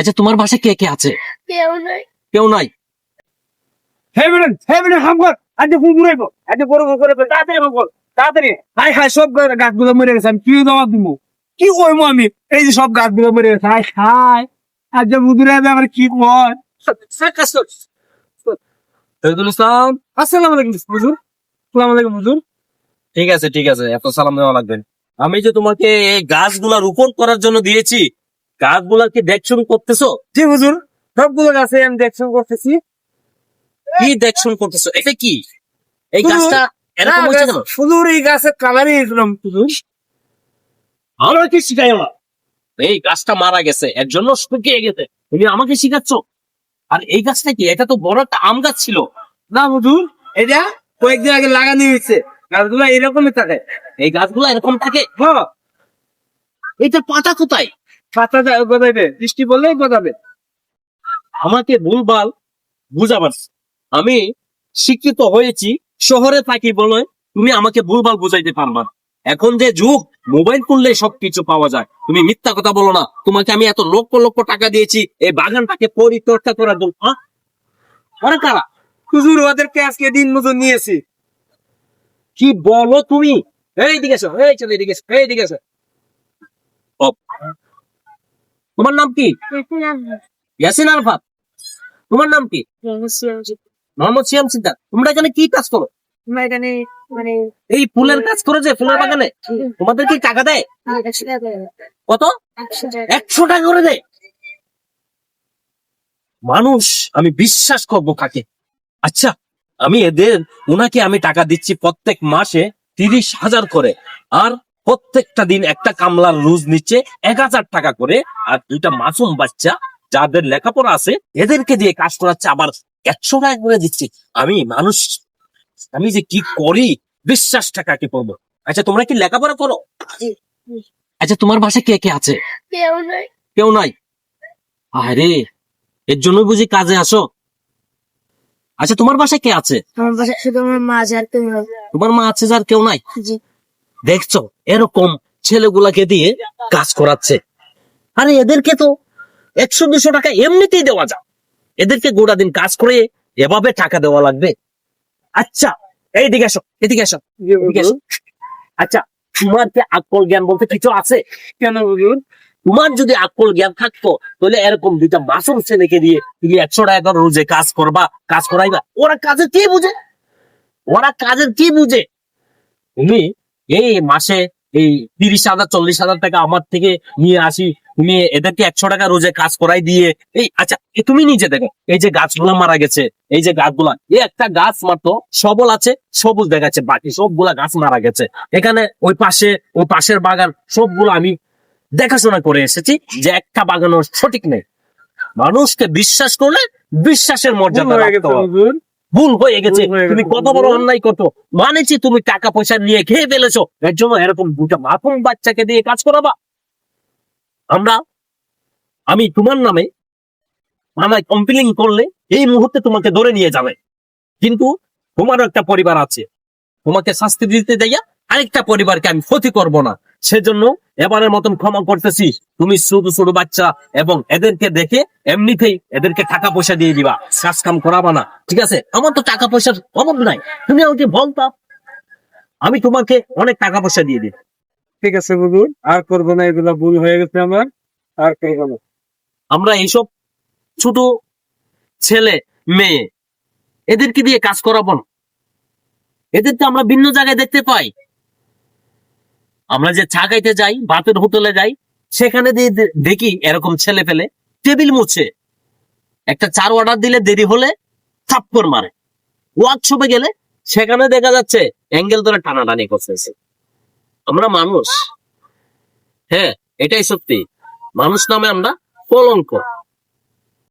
আচ্ছা তোমার বাসায় কে কে আছে? কেউ নাই। কেউ নাই? হে বেরেন হাম কর আজ ফুল মুড়াইবো আজ বড় বড় করে তাড়াতাড়ি হাম কর তাড়াতাড়ি হাই হাই সব গাছগুলো মরে গেছে আমি কি জবাব দিব কি কইবো আমি এই যে সব গাছগুলো মরে গেছে হাই হাই আজ বুদুরে আমার কি কয় শহীদুল ইসলাম, আসসালামু আলাইকুম হুজুর। আসসালামু আলাইকুম হুজুর। ঠিক আছে ঠিক আছে, এত সালাম দেওয়া লাগবে না। আমি যে তোমাকে এই গাছগুলা রোপণ করার জন্য দিয়েছি, গাছগুলা কি দেখশন করতেছো? জি হুজুর, সবগুলো গাছে আমি দেখশন করতেছি। কি দেখশন করতেছো? এটা কি এই গাছটা এরকম হয়েছে কেন? হুজুর এই গাছের কালারই এরকম হুজুর। আমরা কি শিখাই না? এই গাছটা মারা গেছে, এর জন্য শুকিয়ে গেছে, তুমি আমাকে শিখাচ্ছ? আর এই গাছটা কি? এটা তো বড় একটা আম গাছ ছিল। না হুজুর, এটা কয়েকদিন আগে লাগানো হয়েছে, গাছগুলো এরকমই থাকে। এই গাছগুলো এরকম থাকে? হ্যাঁ, এটা পাতা কোথায়? পাতা গজাইবে, বৃষ্টি বললেই গজাবে। আমাকে ভুলভাল বুঝাবার। আমি শিক্ষিত হয়েছি, শহরে থাকি বলে তুমি আমাকে ভুলভাল বুঝাইতে পারবা না। এখন যে যুগ, মোবাইল করলে সবকিছু পাওয়া যায়। তুমি মিথ্যা কথা বলো না। তোমাকে আমি এত লক্ষ লক্ষ টাকা দিয়েছি এই বাগানটাকে পরিচর্যা করার জন্য। ওরা কারা? হুজুর ওদেরকে আজকে দিন মজুর নিয়েছি। কি বলো তুমি? এই দিকে এসো, এই চলো এদিকে এসো, এই দিকে এসো। ও, তোমার নাম কি? ইয়াসিন আরাফাত। তোমার নাম কি? মোহাম্মদ সিয়াম সিদ্দার। তোমরা এখানে কি কাজ করো? আমরা এখানে মানে এই ফুলের কাজ করে যে ফুলের বাগানে তোমাদের কি টাকা দেয়? 100 টাকা করে। কত? 100 টাকা। 100 টাকা করে দেয়? মানুষ আমি বিশ্বাস করবো কাকে? আচ্ছা, আমি ওনাকে আমি টাকা দিচ্ছি প্রত্যেক মাসে 30,000 করে, আর প্রত্যেকটা দিন একটা কামলার রোজ নিচ্ছে 1000 টাকা করে, আর দুইটা মাসুম বাচ্চা যাদের লেখাপড়া আছে এদেরকে দিয়ে কাজ করাচ্ছে, আবার 100 টাকা করে দিচ্ছি। আমি মানুষ, আমি যে কি করি, বিশ্বাসটা কাকে করবো? আচ্ছা তোমরা কি লেখাপড়া করো? আচ্ছা তোমার বাসায় কে কে আছে? কেউ নাই। কেউ নাই? আরে, এর জন্য বুঝি কাজে আসো? আচ্ছা তোমার বাসায় কে আছে? আমার বাসায় শুধু আমার মা আছে আর কেউ নাই। তোমার মা আছে, যার কেউ নাই? জি। দেখছো এরকম ছেলেগুলাকে দিয়ে কাজ করাচ্ছে। আরে এদেরকে তো 100-200 টাকা এমনিতেই দেওয়া যায়, এদেরকে গোটা দিন কাজ করে এভাবে টাকা দেওয়া লাগবে? আচ্ছা এইদিকে এসো, এদিকে এসো, এদিকে এসো। আচ্ছা তোমার কি আকল জ্ঞান বলতে কিছু আছে? কেন হুজুর? তোমার যদি আকল জ্ঞান থাকতো তাহলে এরকম দুইটা মাসুম ছেলেকে দিয়ে তুমি 100 টাকা করে রোজে কাজ করবা, কাজ করাইবা। ওরা কাজের কি বুঝে? ওরা কাজের কি বুঝে? তুমি এই মাসে এই 30,000 40,000 টাকা আমার থেকে নিয়ে আসি, তুমি এদেরকে 100 টাকা রোজে কাজ করাই দিয়ে এই। আচ্ছা তুমি নিজে দেখো, এই যে গাছগুলা মারা গেছে, এই যে গাছগুলা, এই একটা গাছ মাত্র সবল আছে, সবুজ দেখাচ্ছে, বাকি সবগুলা গাছ মারা গেছে। এখানে ওই পাশের বাগান সবগুলো আমি দেখাশোনা করে এসেছি, যে একটা বাগানও সঠিক নেই। মানুষকে বিশ্বাস করলে বিশ্বাসের মর্যাদা হয়ে রাখতে গেছে হবে। হুজুর। ভুল হয়ে গেছে, ভুল হয়ে তুমি গেছে, কত বড় অন্যায় করতো। মানেছি তুমি টাকা পয়সা নিয়ে খেয়ে ফেলেছো, এর জন্য এরকম দুটা মাসুম বাচ্চাকে দিয়ে কাজ করাবা? আমি তোমার নামে আমায় কমপ্লেইন করলে এই মুহূর্তে তোমাকে ধরে নিয়ে যাবে, কিন্তু তোমারও একটা পরিবার আছে, তোমাকে শাস্তি দিতে যাইয়া আরেকটা পরিবারকে আমি ক্ষতি করব না। সেজন্য এবারের মতন ক্ষমা করতেছি। তুমি ছোট ছোট বাচ্চা এবং এদেরকে দেখে এমনিতেই এদেরকে টাকা পয়সা দিয়ে দিবা, কাজ কাম করাবা না, ঠিক আছে? আমার তো টাকা পয়সার অভাব নাই, তুমি আমাকে বলতা, আমি তোমাকে অনেক টাকা পয়সা দিয়ে দিই। ঠিক আছে হুজুর, আর করবো না, এগুলা ভুল হয়ে গেছে আমার, আর করবো না। আমরা এইসব ছোট ছেলে মেয়ে এদেরকে দিয়ে কাজ করাবো না। এদেরকে আমরা ভিন্ন জায়গায় দেখতে পাই। আমরা যে চা খাইতে যাই, ভাতের হোটেলে যাই, সেখানে দিয়ে দেখি এরকম ছেলে ফেলে টেবিল মুছে, একটা চার অর্ডার দিলে দেরি হলে থাপ্পড় মারে। ওয়ার্কশপে গেলে সেখানে দেখা যাচ্ছে অ্যাঙ্গেল ধরে টানাটানি করতেছে। আমরা মানুষ, হ্যাঁ এটাই সত্যি, মানুষ নামে আমরা কলঙ্ক।